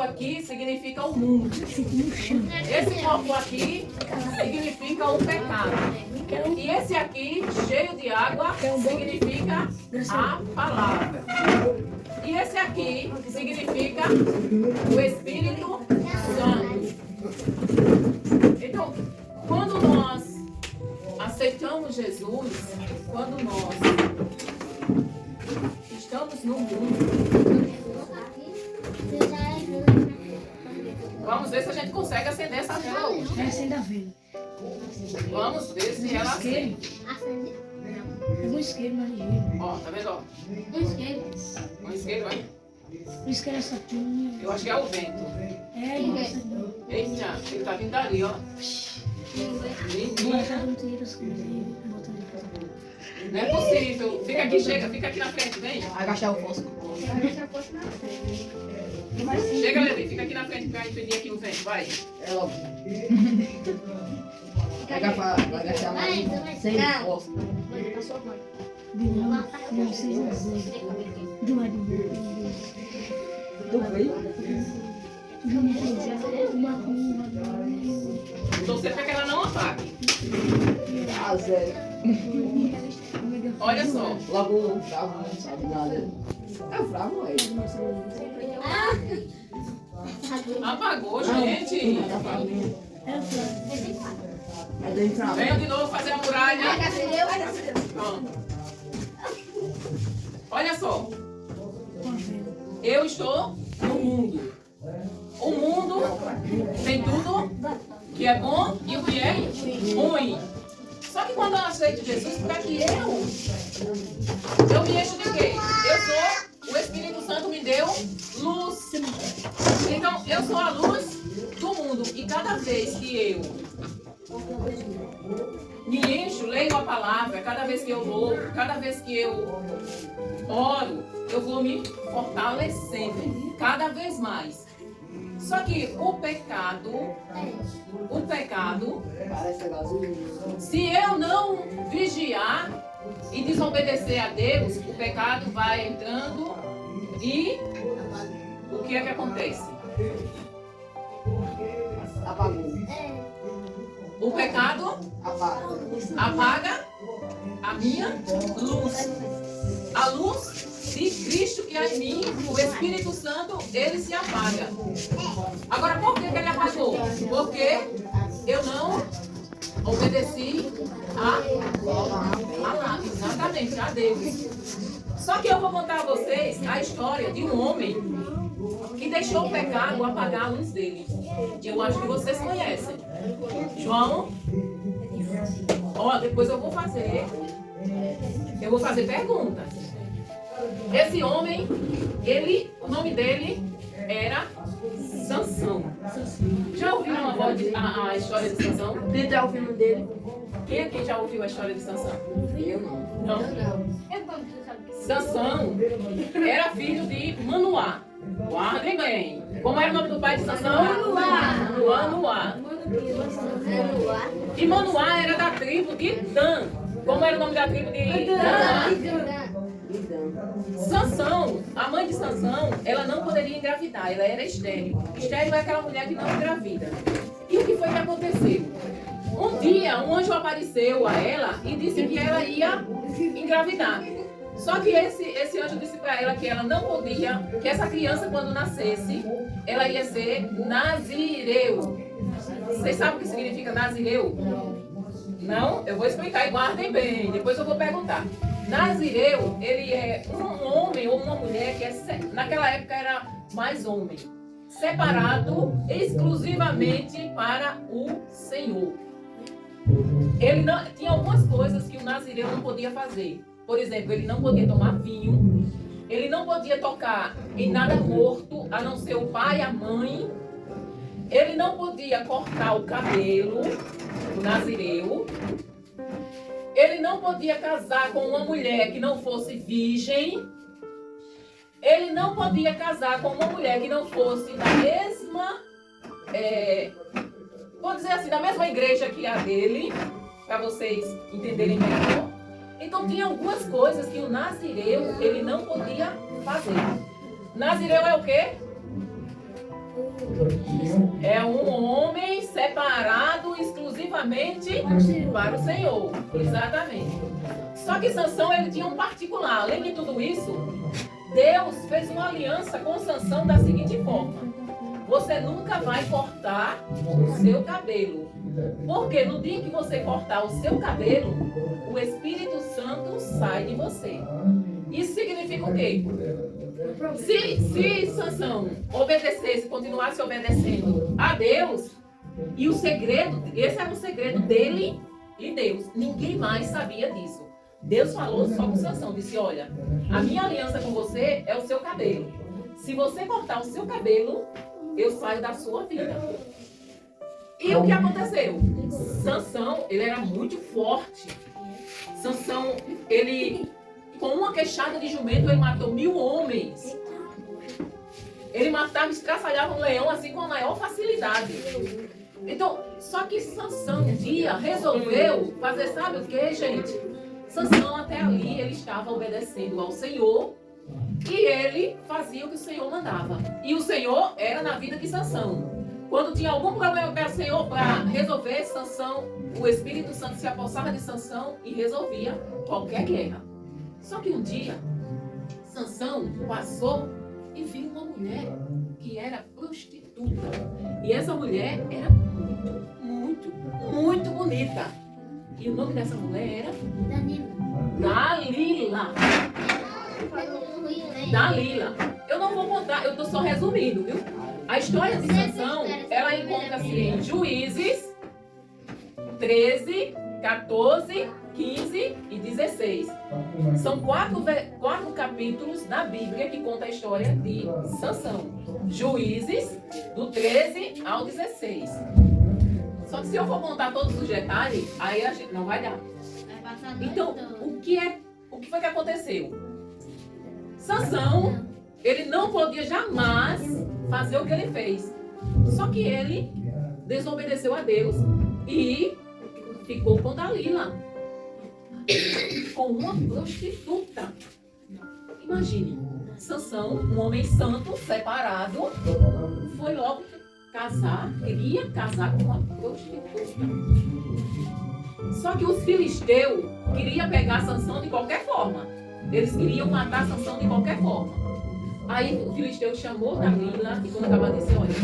aqui significa o mundo. Esse copo aqui significa o pecado. E esse aqui, cheio de água, significa a palavra. E esse aqui significa o Espírito Santo. Então, quando nós aceitamos Jesus, quando nós estamos no mundo, vamos ver se a gente consegue acender essa vela hoje. Acende a vela. Vamos ver se ela acende. É um isqueiro, mas ligeiro. Ó, tá vendo? Ó? Um isqueiro, vai. O isqueiro é essa turma. Eu acho que é o vento. É, isso. Eita, ele tá vindo dali, ó. Bota não tira as coisas aí. Bota ali pra fora. Não é possível. Fica aqui, chega, fica aqui na frente, vem. Agachar o fósforo. Chega, Levi, fica aqui na frente pra impedir aqui o vento, vai. É logo. Vai agachar mais sem fósforo. Não sei dizer. Do lado do Tu veio? Então você quer que ela não apague. Ah, zero. Olha só. Logo o bravo não sabe nada. É o bravo, é ele. Apagou, gente. É do infravermelho. Venha de novo fazer a muralha. Pronto. Olha só. Eu estou no mundo. O mundo tem tudo que é bom e o que é ruim. Só que quando eu aceito Jesus, para que eu me encho de quê? O Espírito Santo me deu luz. Então, eu sou a luz do mundo. E cada vez que eu me encho, leio a palavra, cada vez que eu louvo, cada vez que eu oro, eu vou me fortalecendo cada vez mais. Só que o pecado, se eu não vigiar e desobedecer a Deus, o pecado vai entrando e o que é que acontece? Apagou. O pecado apaga a minha luz. A luz de Cristo que é em mim, o Espírito Santo, ele se apaga. Agora, por que ele apagou? Porque eu não obedeci exatamente, a Deus. Só que eu vou contar a vocês a história de um homem que deixou o pecado apagar a luz dele. Eu acho que vocês conhecem. João, ó, depois eu vou fazer perguntas. Esse homem, o nome dele era Sansão. Já ouviram a história de Sansão? Quem já ouviu o nome dele? Quem aqui já ouviu a história de Sansão? Eu não. Não? Sansão era filho de Manoá. Guardem bem. Como era o nome do pai de Sansão? Manoá. E Manoá era da tribo de Dan. Como era o nome da tribo de Dan? Sansão, a mãe de Sansão, ela não poderia engravidar, ela era estéril. Estéril é aquela mulher que não engravida. E o que foi que aconteceu? Um dia, um anjo apareceu a ela e disse que ela ia engravidar. Só que esse anjo disse para ela que ela não podia, que essa criança, quando nascesse, ela ia ser nazireu. Vocês sabem o que significa nazireu? Não? Eu vou explicar e guardem bem, depois eu vou perguntar. Nazireu, ele é um homem ou uma mulher que naquela época era mais homem, separado exclusivamente para o Senhor. Ele não, tinha algumas coisas que o nazireu não podia fazer. Por exemplo, ele não podia tomar vinho, ele não podia tocar em nada morto, a não ser o pai e a mãe. Ele não podia cortar o cabelo, o nazireu. Ele não podia casar com uma mulher que não fosse virgem. Ele não podia casar com uma mulher que não fosse da mesma, vou dizer assim, da mesma igreja que a dele, para vocês entenderem melhor. Então tinha algumas coisas que o nazireu, ele não podia fazer. Nazireu é o quê? É um homem separado exclusivamente para o Senhor. Exatamente. Só que Sansão, ele tinha um particular. Além de tudo isso, Deus fez uma aliança com Sansão da seguinte forma: você nunca vai cortar o seu cabelo. Porque no dia que você cortar o seu cabelo, o Espírito Santo sai de você. Isso significa o quê? Se Sansão obedecesse, continuasse obedecendo a Deus, e o segredo, esse era o segredo dele e Deus. Ninguém mais sabia disso. Deus falou só com Sansão, disse: olha, a minha aliança com você é o seu cabelo. Se você cortar o seu cabelo, eu saio da sua vida. E o que aconteceu? Sansão, ele era muito forte. Sansão, ele, com uma queixada de jumento, ele matou 1000 homens. Ele matava, estraçalhava um leão assim com a maior facilidade. Então, só que Sansão um dia resolveu fazer, sabe o que, gente? Sansão até ali, ele estava obedecendo ao Senhor e ele fazia o que o Senhor mandava. E o Senhor era na vida de Sansão. Quando tinha algum problema com o Senhor para resolver, Sansão, o Espírito Santo se apossava de Sansão e resolvia qualquer guerra. Só que um dia, Sansão passou e viu uma mulher que era prostituta. E essa mulher era muito bonita. E o nome dessa mulher era Dalila. Dalila. Eu não vou contar, eu estou só resumindo, viu? A história de Sansão, ela encontra-se em Juízes 13, 14, 15 e 16. São quatro capítulos da Bíblia que conta a história de Sansão. Juízes, do 13 ao 16. Só que se eu for contar todos os detalhes, aí a gente não vai dar. Então, o que foi que aconteceu? Sansão, ele não podia jamais fazer o que ele fez. Só que ele desobedeceu a Deus e ficou com Dalila, com uma prostituta. Imagine, Sansão, um homem santo, separado, foi logo casar, queria casar com uma prostituta. Só que os filisteus queriam pegar Sansão de qualquer forma. Eles queriam matar Sansão de qualquer forma. Aí o filisteu chamou Dalila e quando acabou disse: olha,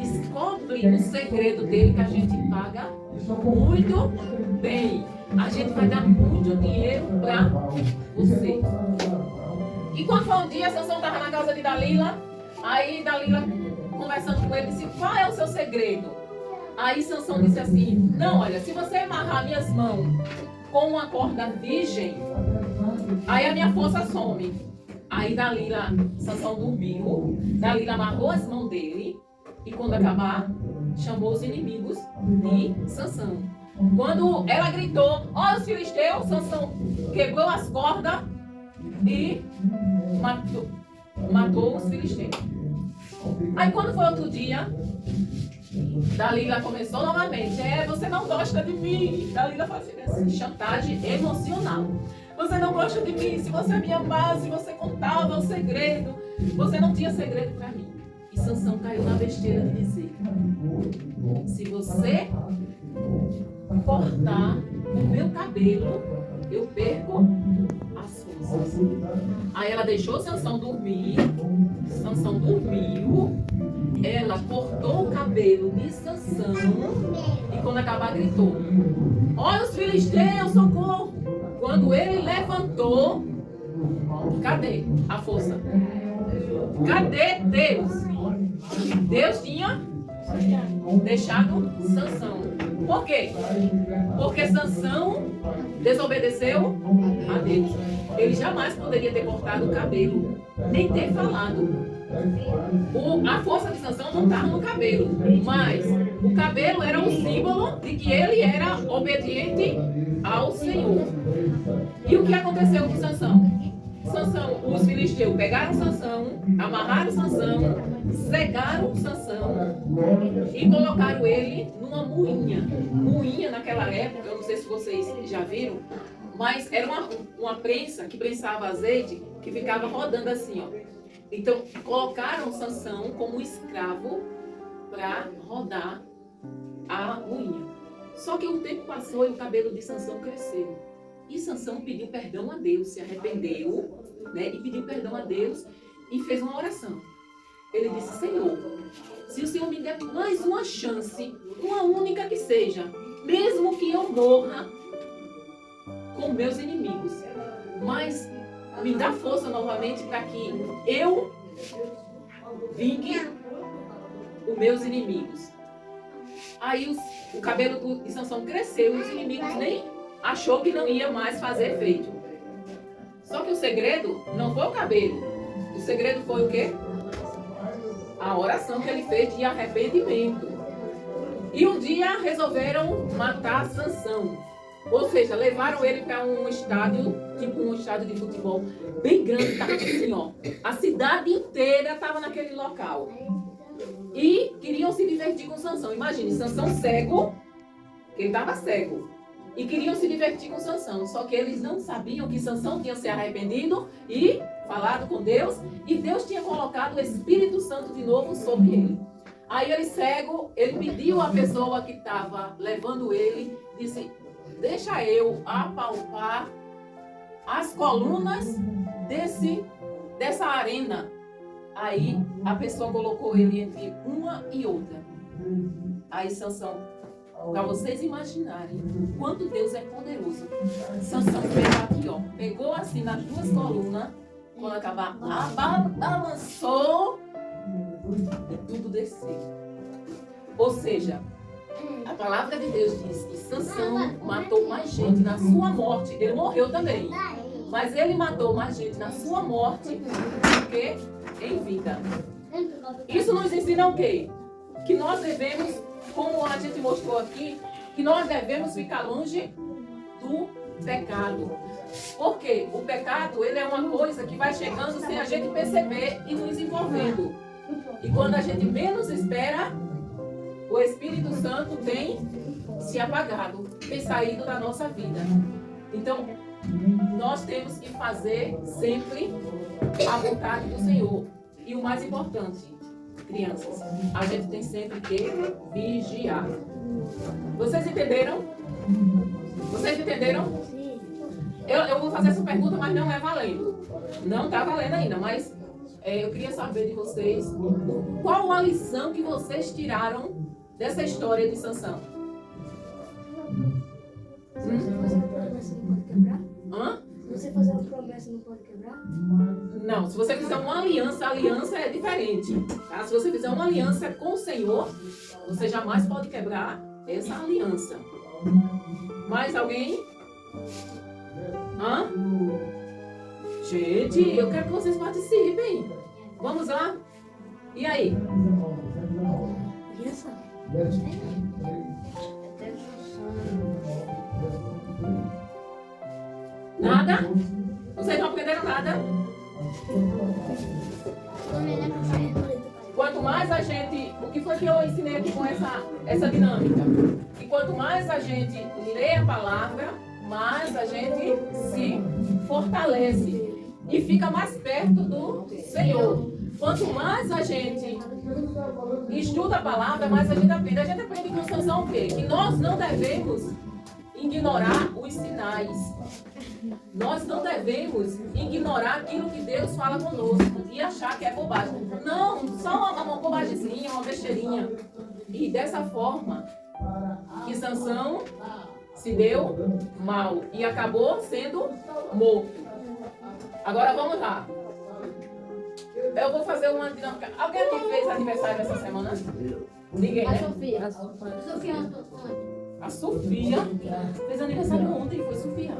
descobre o segredo dele que a gente paga muito bem. A gente vai dar muito dinheiro para você. E quando foi um dia, Sansão estava na casa de Dalila. Aí Dalila, conversando com ele, disse: qual é o seu segredo? Aí Sansão disse assim: não, olha, se você amarrar minhas mãos com uma corda virgem, aí a minha força some. Aí Dalila, Sansão dormiu, Dalila amarrou as mãos dele e quando acabar, chamou os inimigos de Sansão. Quando ela gritou: ó, os filisteus, Sansão quebrou as cordas e matou os filisteus. Aí quando foi outro dia, Dalila começou novamente: você não gosta de mim. Dalila fazia assim, chantagem emocional. Você não gosta de mim, se você me amasse, se você contava o segredo, você não tinha segredo para mim. E Sansão caiu na besteira de dizer: se você cortar o meu cabelo, eu perco as forças. Aí ela deixou Sansão dormir, Sansão dormiu, ela cortou o cabelo de Sansão e quando acabar gritou: olha os filisteus, socorro! Quando ele levantou, cadê a força? Cadê Deus? Deus tinha deixado Sansão. Por quê? Porque Sansão desobedeceu a Deus. Ele jamais poderia ter cortado o cabelo, nem ter falado. A força de Sansão não estava no cabelo, mas o cabelo era um símbolo de que ele era obediente ao Senhor. E o que aconteceu com Sansão? Os filisteus pegaram Sansão, amarraram Sansão, cegaram Sansão e colocaram ele numa moinha. Moinha naquela época, eu não sei se vocês já viram, mas era uma prensa que prensava azeite que ficava rodando assim, ó. Então colocaram Sansão como escravo para rodar a moinha. Só que o tempo passou e o cabelo de Sansão cresceu. E Sansão pediu perdão a Deus, se arrependeu, né? E pediu perdão a Deus e fez uma oração. Ele disse: Senhor, se o Senhor me der mais uma chance, uma única que seja, mesmo que eu morra com meus inimigos, mas me dá força novamente para que eu vingue os meus inimigos. Aí o cabelo de Sansão cresceu e os inimigos nem achou que não ia mais fazer efeito. Só que o segredo não foi o cabelo. O segredo foi o quê? A oração que ele fez de arrependimento. E um dia resolveram matar Sansão. Ou seja, levaram ele para um estádio, tipo um estádio de futebol bem grande, tá assim, ó. A cidade inteira estava naquele local. E queriam se divertir com Sansão. Imagine, Sansão cego, ele estava cego. E queriam se divertir com Sansão. Só que eles não sabiam que Sansão tinha se arrependido e falado com Deus. E Deus tinha colocado o Espírito Santo de novo sobre ele. Aí ele cego, ele pediu à pessoa que estava levando ele, disse: deixa eu apalpar as colunas dessa arena. Aí a pessoa colocou ele entre uma e outra. Aí Sansão, para vocês imaginarem o quanto Deus é poderoso, Sansão fez aqui, ó, pegou assim nas duas colunas, quando acabar, balançou e tudo desceu. Ou seja, a palavra de Deus diz que Sansão matou mais gente na sua morte. Ele morreu também, mas ele matou mais gente na sua morte do que em vida. Isso nos ensina o quê? Que nós devemos, como a gente mostrou aqui, que nós devemos ficar longe do pecado. Porque o pecado, ele é uma coisa que vai chegando sem a gente perceber e nos envolvendo. E quando a gente menos espera, o Espírito Santo tem se apagado, tem saído da nossa vida. Então, nós temos que fazer sempre a vontade do Senhor. E o mais importante, crianças, a gente tem sempre que vigiar. Vocês entenderam? Vocês entenderam? Eu vou fazer essa pergunta, mas não é valendo. Não está valendo ainda, mas eu queria saber de vocês qual a lição que vocês tiraram dessa história de Sansão. Se você fazer uma promessa, não pode quebrar? Não, se você fizer uma aliança, a aliança é diferente. Tá? Se você fizer uma aliança com o Senhor, você jamais pode quebrar essa aliança. Mais alguém? Gente, eu quero que vocês participem. Vamos lá? E aí? Nada? Vocês não aprenderam nada? Quanto mais a gente... O que foi que eu ensinei aqui com essa dinâmica? Que quanto mais a gente lê a palavra, mais a gente se fortalece e fica mais perto do Senhor. Quanto mais a gente estuda a palavra, mais a gente aprende. A gente aprende com Sansão o quê? Que nós não devemos ignorar os sinais. Nós não devemos ignorar aquilo que Deus fala conosco e achar que é bobagem. Não, só uma bobagemzinha, uma besteirinha. E dessa forma que Sansão se deu mal e acabou sendo morto. Agora vamos lá. Eu vou fazer uma dinâmica. Alguém aqui fez aniversário essa semana? Ninguém, né? A Sofia fez aniversário ontem, foi Sofia.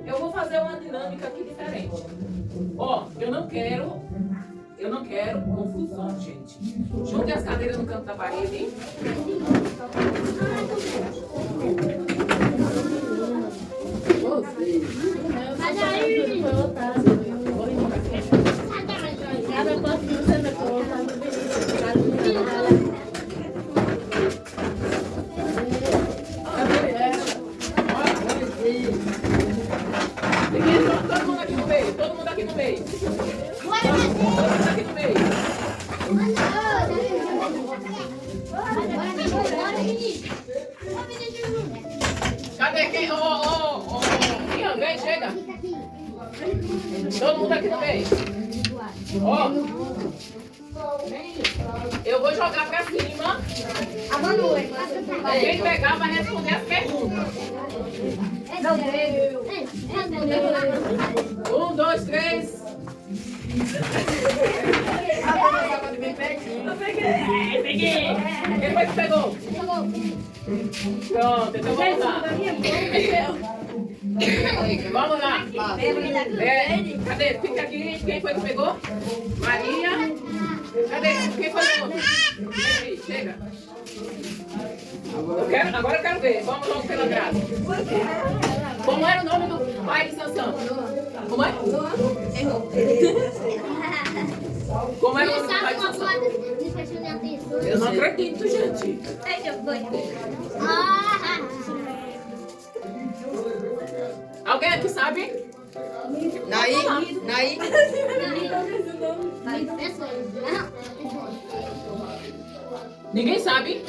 Eu vou fazer uma dinâmica aqui diferente. Ó, eu não quero confusão, gente. Junte as cadeiras no canto da parede, hein? Mas aí, cada coisa que você me conta, Todo mundo aqui no meio, todo mundo aqui no meio. Todo mundo aqui no meio. Cadê quem? Ian, vem, chega. Todo mundo aqui no meio. Ó. Eu vou jogar pra cima. Quem pegar vai responder as perguntas. 1, 2, 3. Peguei. Quem foi que pegou? Pronto, então vamos lá. Vamos lá. Cadê? Fica aqui. Quem foi que pegou? Maria. Cadê? Quem foi que pegou? Vem, chega. Agora eu quero ver. Vamos logo pela graça. Como era o nome do pai de Sansão? Como é? Como era o nome do pai de Sansão? Eu não acredito, gente. Alguém aqui sabe? Naí. Ninguém sabe?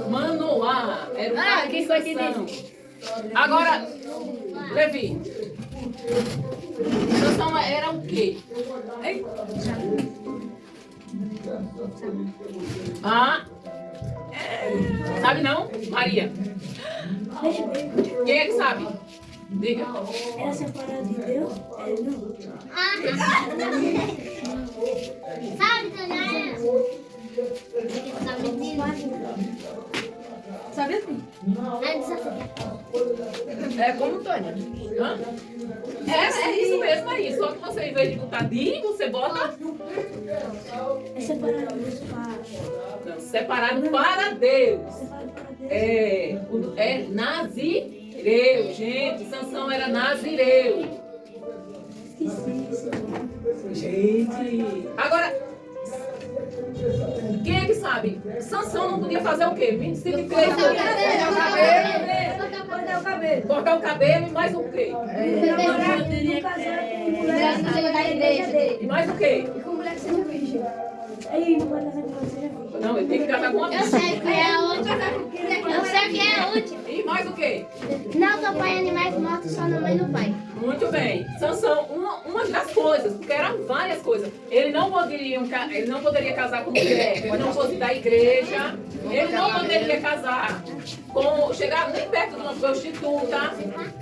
Manoá. Era o pai de Sansão. Agora, Levi. Sansão era o quê? Sabe não? Maria. Quem é que sabe? Diga. Era separado de Deus? Não. Sabe, Tânia? Sabe assim? É como Tânia. Hã? É isso mesmo aí. Só que você, em vez de botar di, você bota É separado dos pais. não, separado para Deus. Separado para Deus. É nazireu, gente. Sansão era nazireu. Esqueci. Gente. Agora, quem é que sabe? Sansão não podia fazer o quê? 25 e 3. Cortar o cabelo. Cortar o cabelo e mais o quê? Não teria casar com mulher que seja da igreja dele. E mais o quê? E com mulher que seja virgem. Aí não pode casar com mulher que seja virgem. Não, ele tem que casar com uma Eu sei que é a última. Eu sei que é a última. E mais o quê? Não acompanha animais mortos só na mãe e no pai. Muito bem. Sansão, uma das coisas, porque eram várias coisas. Ele não poderia casar com mulher que não fosse da igreja. Ele não poderia casar chegar nem perto de uma prostituta.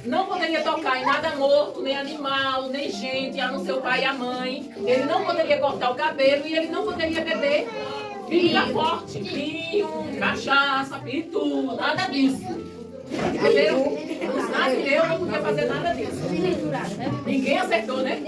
Não poderia tocar em nada morto, nem animal, nem gente, a não ser o pai e a mãe. Ele não poderia cortar o cabelo e ele não poderia beber bebida forte. Vinho, cachaça, pitu, nada disso. Entenderam? Os nazireus não podiam fazer nada disso. Ninguém acertou, né?